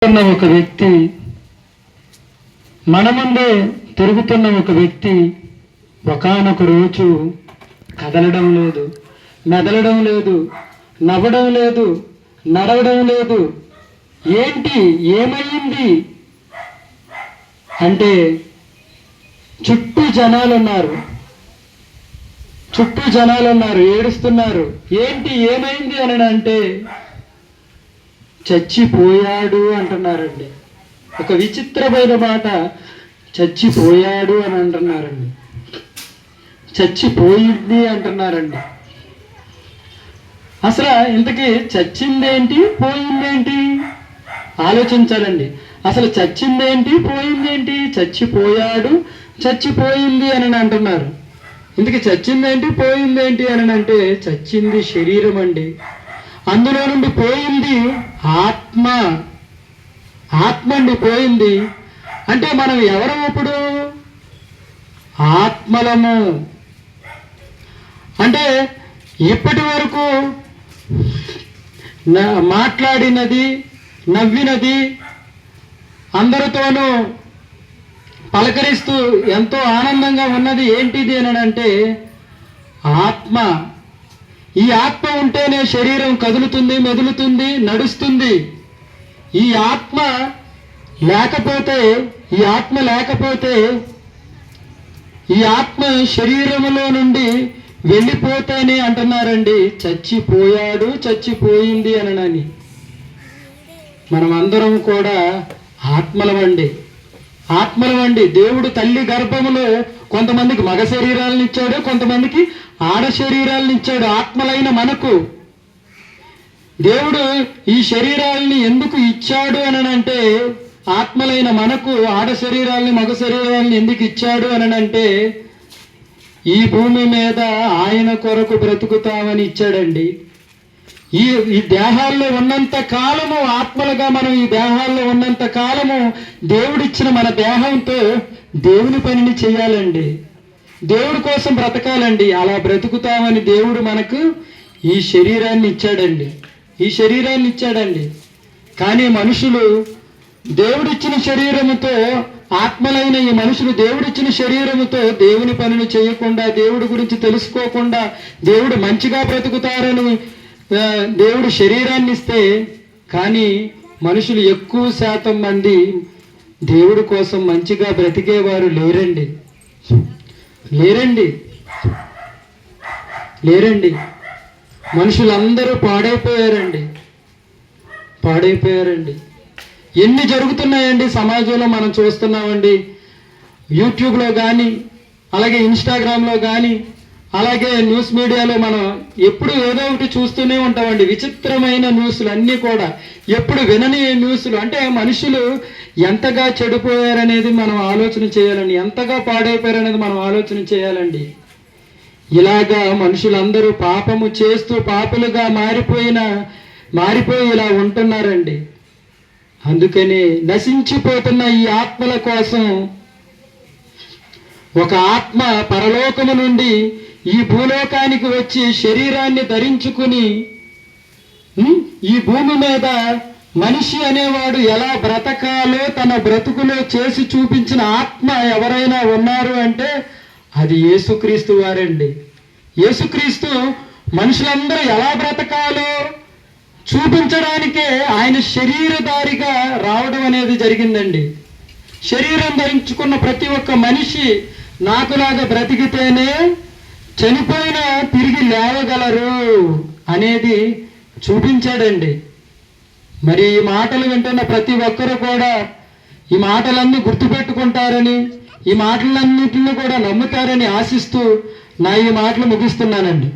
ఉన్న ఒక వ్యక్తి, మన ముందే తిరుగుతున్న ఒక వ్యక్తి ఒకానొక రోజు కదలడం లేదు, మెదలడం లేదు, నవ్వడం లేదు, నడవడం లేదు. ఏంటి, ఏమైంది అంటే చుట్టూ జనాలు ఉన్నారు, ఏడుస్తున్నారు. ఏంటి, ఏమైంది అని అంటే చచ్చిపోయాడు అంటున్నారండి. ఒక విచిత్రమైన మాట, చచ్చిపోయాడు అని అంటున్నారండి, చచ్చిపోయింది అంటున్నారండి. అసలు ఇంతకీ చచ్చిందేంటి, పోయిందేంటి ఆలోచించాలండి. అసలు చచ్చిందేంటి, పోయిందేంటి? చచ్చిపోయాడు, చచ్చిపోయింది అని అంటున్నారు. ఇంతకీ చచ్చిందేంటి, పోయిందేంటి అని అంటే చచ్చింది శరీరం అండి, అందులో నుండి పోయింది ఆత్మ. అండి పోయింది. అంటే మనం ఎవరం ఇప్పుడు? ఆత్మలము. అంటే ఇప్పటి వరకు మాట్లాడినది, నవ్వినది, అందరితోనూ పలకరిస్తూ ఎంతో ఆనందంగా ఉన్నది ఏంటిది అని అంటే ఆత్మ. ఈ ఆత్మ ఉంటేనే శరీరం కదులుతుంది, మెదులుతుంది, నడుస్తుంది. ఈ ఆత్మ లేకపోతే ఈ ఆత్మ శరీరములో నుండి వెళ్ళిపోతేనే అంటున్నారండి చచ్చిపోయాడు, చచ్చిపోయింది అనని. మనం అందరం కూడా ఆత్మలమండి. దేవుడు తల్లి గర్భములో కొంతమందికి మగ శరీరాలను ఇచ్చాడు, కొంతమందికి ఆడ శరీరాలను ఇచ్చాడు. ఆత్మలైన మనకు దేవుడు ఈ శరీరాలని ఎందుకు ఇచ్చాడు అని అంటే, ఆత్మలైన మనకు ఆడ శరీరాలని మగ శరీరాలను ఎందుకు ఇచ్చాడు అని అంటే, ఈ భూమి మీద ఆయన కొరకు బ్రతుకుతామని ఇచ్చాడండి. ఈ దేహాల్లో ఉన్నంత కాలము, ఆత్మలుగా మనం ఈ దేహాల్లో ఉన్నంత కాలము దేవుడిచ్చిన మన దేహంతో దేవుని పనిని చేయాలండి, దేవుడి కోసం బ్రతకాలండి. అలా బ్రతుకుతామని దేవుడు మనకు ఈ శరీరాన్ని ఇచ్చాడండి. కానీ మనుషులు దేవుడిచ్చిన శరీరముతో, ఆత్మలైన ఈ మనుషులు దేవుడిచ్చిన శరీరముతో దేవుని పనిని చేయకుండా, దేవుడి గురించి తెలుసుకోకుండా, దేవుడు మంచిగా బ్రతుకుతారని దేవుడు శరీరాన్ని ఇస్తే, కానీ మనుషులు ఎక్కువ శాతం మంది దేవుడి కోసం మంచిగా బ్రతికేవారు లేరండి. మనుషులందరూ పాడైపోయారండి. ఎన్ని జరుగుతున్నాయండి సమాజంలో మనం చూస్తున్నామండి. యూట్యూబ్లో కానీ, అలాగే ఇన్స్టాగ్రామ్లో కానీ, అలాగే న్యూస్ మీడియాలో మనం ఎప్పుడు ఏదో ఒకటి చూస్తూనే ఉంటామండి. విచిత్రమైన న్యూస్లు అన్నీ కూడా, ఎప్పుడు వినని న్యూస్లు. అంటే మనుషులు ఎంతగా చెడిపోయారనేది మనం ఆలోచన చేయాలండి, ఎంతగా పాడైపోయారనేది మనం ఆలోచన చేయాలండి. ఇలాగా మనుషులందరూ పాపము చేస్తూ పాపులుగా మారిపోయి ఇలా ఉంటున్నారండి. అందుకని నశించిపోతున్న ఈ ఆత్మల కోసం ఒక ఆత్మ పరలోకము నుండి ఈ భూలోకానికి వచ్చి శరీరాన్ని ధరించుకుని ఈ భూమి మీద మనిషి అనేవాడు ఎలా బ్రతకాలో తన బ్రతుకులో చేసి చూపించిన ఆత్మ ఎవరైనా ఉన్నారు అంటే అది యేసుక్రీస్తు వారండి. యేసుక్రీస్తు మనుషులందరూ ఎలా బ్రతకాలో చూపించడానికే ఆయన శరీరధారిగా రావడం అనేది జరిగిందండి. శరీరం ధరించుకున్న ప్రతి ఒక్క మనిషి నాకులాగా బ్రతికితేనే చనిపోయినా తిరిగి లేవగలరు అనేది చూపించాడండి. మరి ఈ మాటలు వింటున్న ప్రతి ఒక్కరూ కూడా ఈ మాటలన్నీ గుర్తుపెట్టుకుంటారని, ఈ మాటలన్నింటినీ కూడా నమ్ముతారని ఆశిస్తూ నా ఈ మాటలు ముగిస్తున్నానండి.